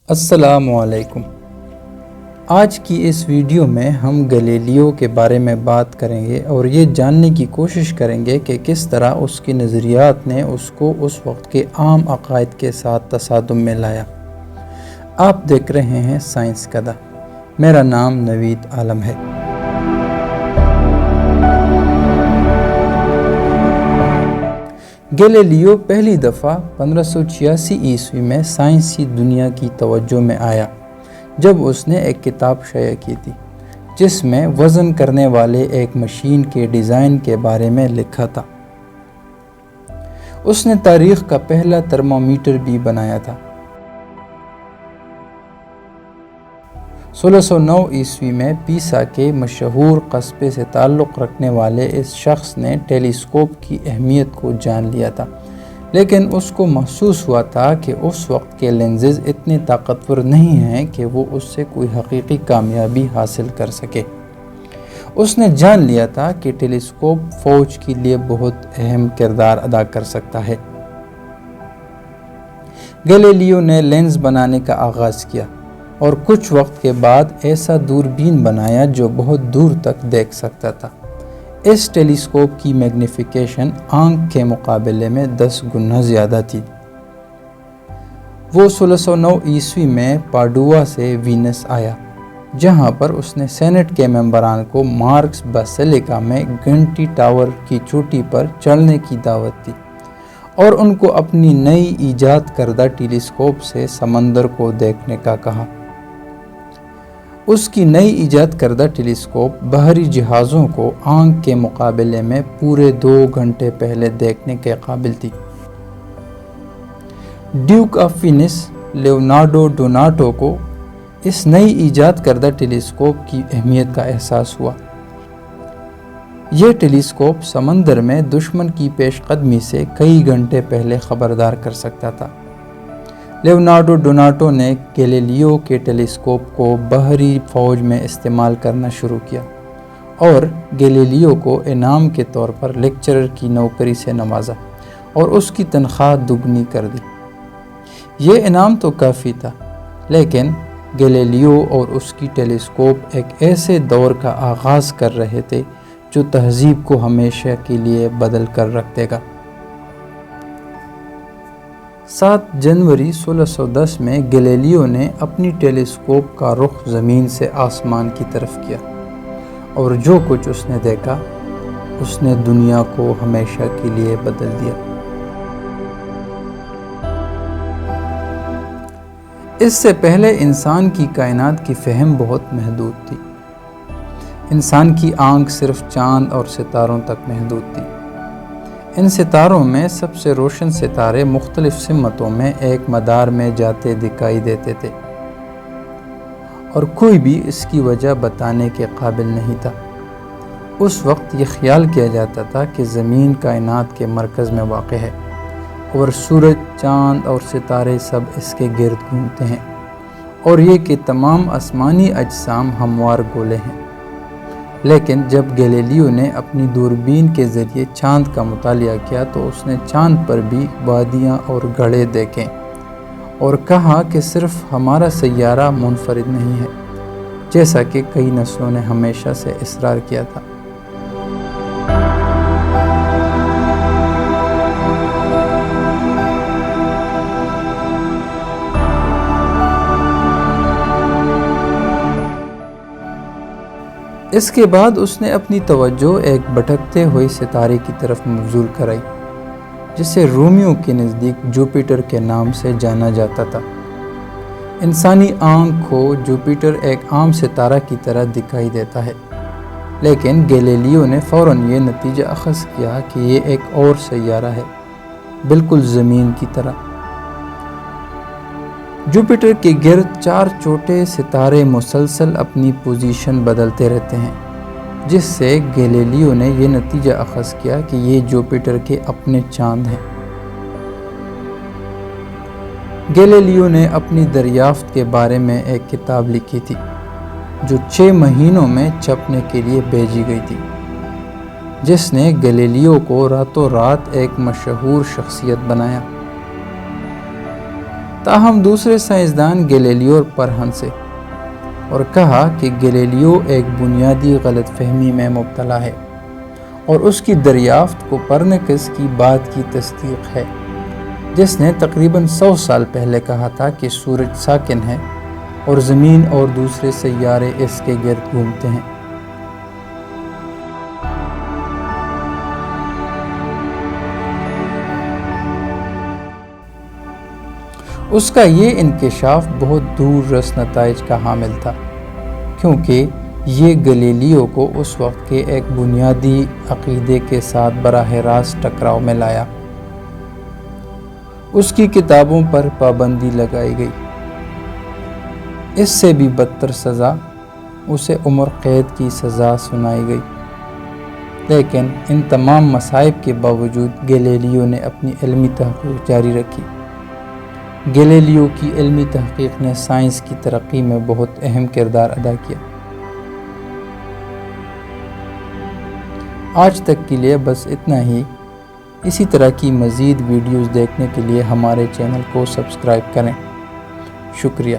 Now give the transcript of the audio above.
السلام علیکم۔ آج کی اس ویڈیو میں ہم گلیلیو کے بارے میں بات کریں گے اور یہ جاننے کی کوشش کریں گے کہ کس طرح اس کی نظریات نے اس کو اس وقت کے عام عقائد کے ساتھ تصادم میں لایا۔ آپ دیکھ رہے ہیں سائنس کدہ۔ میرا نام نوید عالم ہے۔ گلیلیو پہلی دفعہ 1586 عیسوی میں سائنسی دنیا کی توجہ میں آیا جب اس نے ایک کتاب شائع کی تھی جس میں وزن کرنے والے ایک مشین کے ڈیزائن کے بارے میں لکھا تھا۔ اس نے تاریخ کا پہلا تھرمامیٹر بھی بنایا تھا۔ 1609 عیسوی میں پیسا کے مشہور قصبے سے تعلق رکھنے والے اس شخص نے ٹیلیسکوپ کی اہمیت کو جان لیا تھا، لیکن اس کو محسوس ہوا تھا کہ اس وقت کے لینزز اتنے طاقتور نہیں ہیں کہ وہ اس سے کوئی حقیقی کامیابی حاصل کر سکے۔ اس نے جان لیا تھا کہ ٹیلیسکوپ فوج کے لیے بہت اہم کردار ادا کر سکتا ہے۔ گلیلیو نے لینز بنانے کا آغاز کیا اور کچھ وقت کے بعد ایسا دوربین بنایا جو بہت دور تک دیکھ سکتا تھا۔ اس ٹیلیسکوپ کی میگنیفیکیشن آنکھ کے مقابلے میں 10 گنا زیادہ تھی۔ وہ 1609 عیسوی میں پاڈوا سے وینس آیا، جہاں پر اس نے سینٹ کے ممبران کو مارکس باسیلیکا میں گھنٹی ٹاور کی چوٹی پر چڑھنے کی دعوت دی اور ان کو اپنی نئی ایجاد کردہ ٹیلیسکوپ سے سمندر کو دیکھنے کا کہا۔ اس کی نئی ایجاد کردہ ٹیلیسکوپ بحری جہازوں کو آنکھ کے مقابلے میں پورے 2 گھنٹے پہلے دیکھنے کے قابل تھی۔ ڈیوک آف وینس لیونارڈو ڈوناٹو کو اس نئی ایجاد کردہ ٹیلیسکوپ کی اہمیت کا احساس ہوا۔ یہ ٹیلیسکوپ سمندر میں دشمن کی پیش قدمی سے کئی گھنٹے پہلے خبردار کر سکتا تھا۔ لیونارڈو ڈوناٹو نے گلیلیو کے ٹیلیسکوپ کو بحری فوج میں استعمال کرنا شروع کیا اور گلیلیو کو انعام کے طور پر لیکچرر کی نوکری سے نوازا اور اس کی تنخواہ دگنی کر دی۔ یہ انعام تو کافی تھا، لیکن گلیلیو اور اس کی ٹیلیسکوپ ایک ایسے دور کا آغاز کر رہے تھے جو تہذیب کو ہمیشہ کے لیے بدل کر رکھ دے گا۔ 7 جنوری 1610 میں گلیلیو نے اپنی ٹیلیسکوپ کا رخ زمین سے آسمان کی طرف کیا اور جو کچھ اس نے دیکھا اس نے دنیا کو ہمیشہ کے لیے بدل دیا۔ اس سے پہلے انسان کی کائنات کی فہم بہت محدود تھی۔ انسان کی آنکھ صرف چاند اور ستاروں تک محدود تھی۔ ان ستاروں میں سب سے روشن ستارے مختلف سمتوں میں ایک مدار میں جاتے دکھائی دیتے تھے اور کوئی بھی اس کی وجہ بتانے کے قابل نہیں تھا۔ اس وقت یہ خیال کیا جاتا تھا کہ زمین کائنات کے مرکز میں واقع ہے اور سورج، چاند اور ستارے سب اس کے گرد گھومتے ہیں اور یہ کہ تمام آسمانی اجسام ہموار گولے ہیں۔ لیکن جب گلیلیو نے اپنی دوربین کے ذریعے چاند کا مطالعہ کیا تو اس نے چاند پر بھی وادیاں اور گڑھے دیکھے اور کہا کہ صرف ہمارا سیارہ منفرد نہیں ہے، جیسا کہ کئی نسلوں نے ہمیشہ سے اصرار کیا تھا۔ اس کے بعد اس نے اپنی توجہ ایک بھٹکتے ہوئے ستارے کی طرف مبذول کرائی جسے رومیوں کے نزدیک جوپیٹر کے نام سے جانا جاتا تھا۔ انسانی آنکھ کو جوپیٹر ایک عام ستارہ کی طرح دکھائی دیتا ہے، لیکن گلیلیو نے فوراً یہ نتیجہ اخذ کیا کہ یہ ایک اور سیارہ ہے، بالکل زمین کی طرح۔ جوپیٹر کے گرد 4 چھوٹے ستارے مسلسل اپنی پوزیشن بدلتے رہتے ہیں، جس سے گلیلیو نے یہ نتیجہ اخذ کیا کہ یہ جوپیٹر کے اپنے چاند ہیں۔ گلیلیو نے اپنی دریافت کے بارے میں ایک کتاب لکھی تھی جو 6 مہینوں میں چھپنے کے لیے بھیجی گئی تھی، جس نے گلیلیو کو راتوں رات ایک مشہور شخصیت بنایا۔ تاہم دوسرے سائنسدان گیلیلیو پر ہنسے اور کہا کہ گیلیلیو ایک بنیادی غلط فہمی میں مبتلا ہے اور اس کی دریافت کوپرنیکس کی بات کی تصدیق ہے، جس نے تقریباً 100 سال پہلے کہا تھا کہ سورج ساکن ہے اور زمین اور دوسرے سیارے اس کے گرد گھومتے ہیں۔ اس کا یہ انکشاف بہت دور رس نتائج کا حامل تھا، کیونکہ یہ گلیلیو کو اس وقت کے ایک بنیادی عقیدے کے ساتھ براہ راست ٹکراؤ میں لایا۔ اس کی کتابوں پر پابندی لگائی گئی۔ اس سے بھی بدتر سزا، اسے عمر قید کی سزا سنائی گئی۔ لیکن ان تمام مصائب کے باوجود گیلیلیو نے اپنی علمی تحقیق جاری رکھی۔ گیلیلیو کی علمی تحقیق نے سائنس کی ترقی میں بہت اہم کردار ادا کیا۔ آج تک کے لیے بس اتنا ہی۔ اسی طرح کی مزید ویڈیوز دیکھنے کے لیے ہمارے چینل کو سبسکرائب کریں۔ شکریہ۔